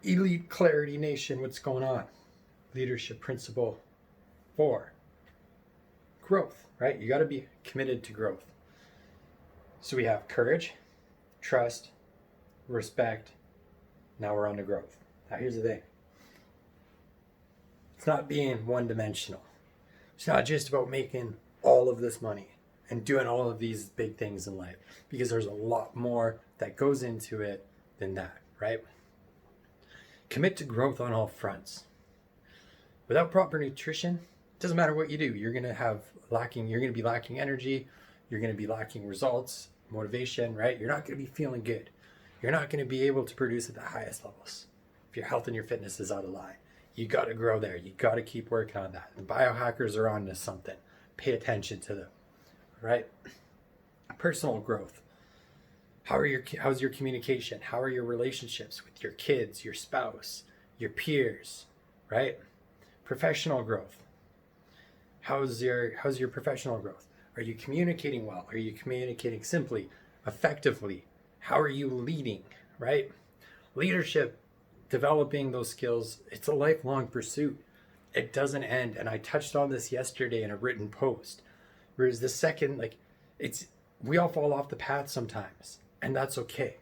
Elite Clarity Nation, what's going on? Leadership principle 4, growth, right? You got to be committed to growth. So we have courage, trust, respect. Now we're on to growth. Now here's the thing. It's not being one-dimensional. It's not just about making all of this money and doing all of these big things in life, because there's a lot more that goes into it than that, right? Commit to growth on all fronts. Without proper nutrition, it doesn't matter what you do. You're going to be lacking energy. You're going to be lacking results, motivation, right? You're not going to be feeling good. You're not going to be able to produce at the highest levels if your health and your fitness is out of line. You got to grow there. You got to keep working on that. The biohackers are on to something. Pay attention to them, right? Personal growth. How's your communication? How are your relationships with your kids, your spouse, your peers, right? Professional growth. How's your professional growth? Are you communicating well? Are you communicating simply, effectively? How are you leading, right? Leadership, developing those skills, it's a lifelong pursuit. It doesn't end. And I touched on this yesterday in a written post. Whereas the second, we all fall off the path sometimes, and that's okay.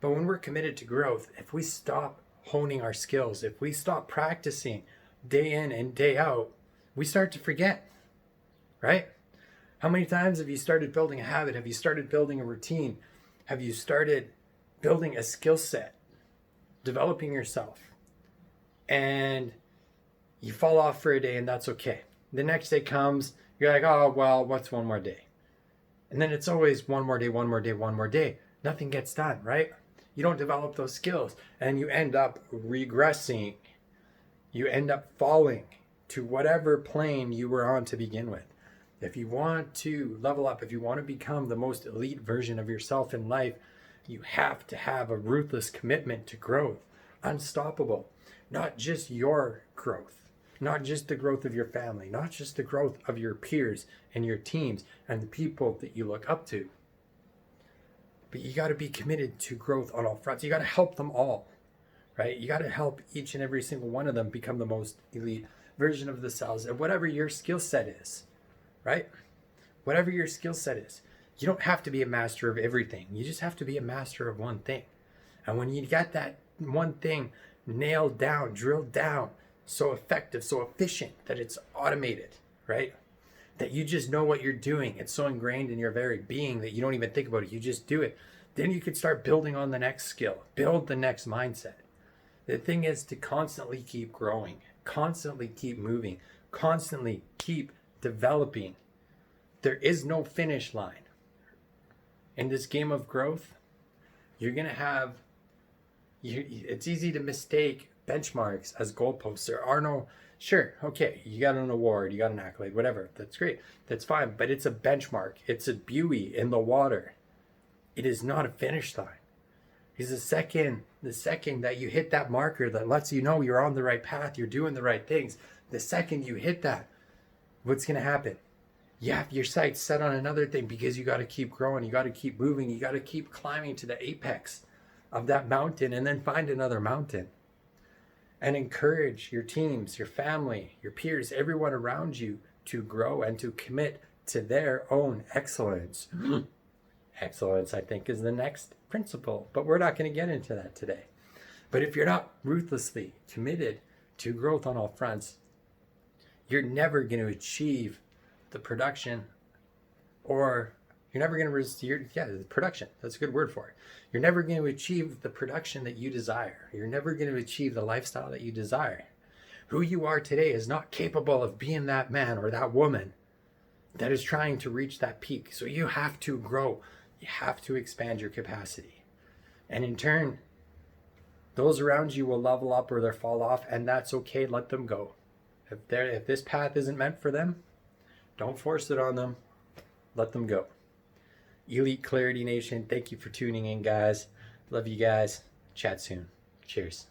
But when we're committed to growth, if we stop honing our skills, if we stop practicing day in and day out, we start to forget, right? How many times have you started building a habit? Have you started building a routine? Have you started building a skill set, developing yourself, and you fall off for a day, and that's okay. The next day comes, you're like, oh, well, what's one more day? And then it's always one more day, one more day, one more day. Nothing gets done, right? You don't develop those skills, and you end up regressing. You end up falling to whatever plane you were on to begin with. If you want to level up, if you want to become the most elite version of yourself in life, you have to have a ruthless commitment to growth. Unstoppable. Not just your growth, not just the growth of your family, not just the growth of your peers and your teams and the people that you look up to. But you got to be committed to growth on all fronts. You got to help them all, right? You got to help each and every single one of them become the most elite version of themselves at whatever your skill set is, right? Whatever your skill set is. You don't have to be a master of everything. You just have to be a master of one thing. And when you got that one thing nailed down, drilled down, so effective, so efficient that it's automated, right? That you just know what you're doing. It's so ingrained in your very being that you don't even think about it. You just do it. Then you could start building on the next skill, build the next mindset. The thing is to constantly keep growing, constantly keep moving, constantly keep developing. There is no finish line. In this game of growth, you're going to have, it's easy to mistake benchmarks as goalposts. There are no, sure, okay, you got an award, you got an accolade, whatever, that's great, that's fine, but it's a benchmark. It's a buoy in the water. It is not a finish line. Because the second that you hit that marker that lets you know you're on the right path, you're doing the right things, the second you hit that, what's going to happen? You have your sights set on another thing, because you got to keep growing, you got to keep moving, you got to keep climbing to the apex of that mountain, and then find another mountain. And encourage your teams, your family, your peers, everyone around you to grow and to commit to their own excellence. Excellence, I think, is the next principle, but we're not going to get into that today. But if you're not ruthlessly committed to growth on all fronts, you're never going to achieve the production, or you're never going to production. That's a good word for it. You're never going to achieve the production that you desire. You're never going to achieve the lifestyle that you desire. Who you are today is not capable of being that man or that woman that is trying to reach that peak. So you have to grow. You have to expand your capacity. And in turn, those around you will level up or they'll fall off, and that's okay. Let them go. If this path isn't meant for them, don't force it on them. Let them go. Elite Clarity Nation, thank you for tuning in, guys. Love you guys. Chat soon. Cheers.